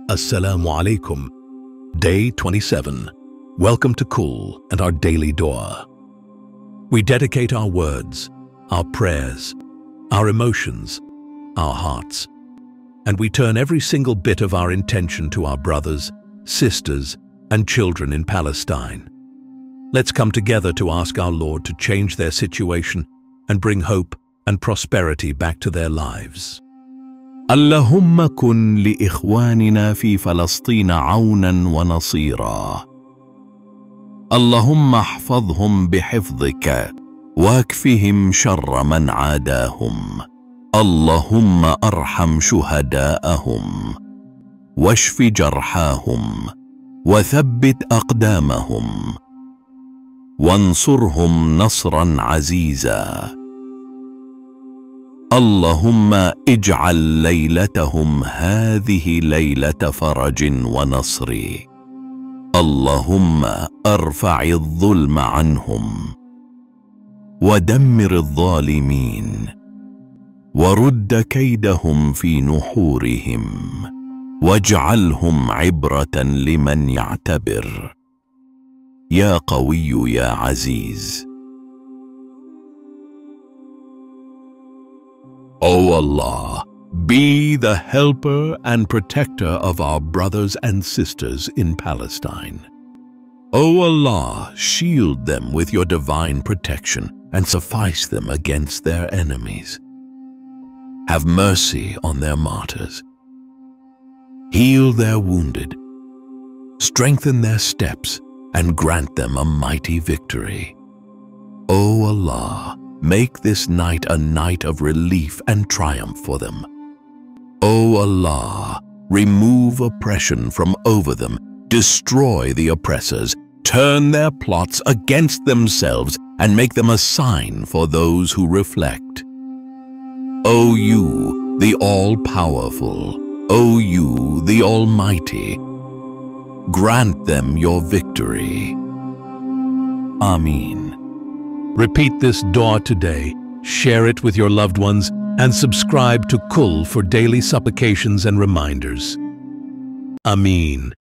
Assalamu alaikum. Day 27. Welcome to Kul and our daily dua. We dedicate our words, our prayers, our emotions, our hearts, and we turn every single bit of our intention to our brothers, sisters, and children in Palestine. Let's come together to ask our Lord to change their situation and bring hope and prosperity back to their lives. اللهم كن لإخواننا في فلسطين عونا ونصيرا. اللهم احفظهم بحفظك واكفهم شر من عاداهم. اللهم ارحم شهداءهم واشف جرحاهم وثبت أقدامهم وانصرهم نصرا عزيزا. اللهم اجعل ليلتهم هذه ليلة فرج ونصر. اللهم ارفع الظلم عنهم ودمر الظالمين ورد كيدهم في نحورهم واجعلهم عبرة لمن يعتبر. يا قوي يا عزيز. O Allah, be the helper and protector of our brothers and sisters in Palestine. O Allah, shield them with your divine protection and suffice them against their enemies. Have mercy on their martyrs. Heal their wounded. Strengthen their steps and grant them a mighty victory. O Allah, make this night a night of relief and triumph for them. O Allah, remove oppression from over them, destroy the oppressors, turn their plots against themselves, and make them a sign for those who reflect. O you, the all-powerful, O you, the Almighty, grant them your victory. Ameen. Repeat this dua today, share it with your loved ones, and subscribe to Kul for daily supplications and reminders. Ameen.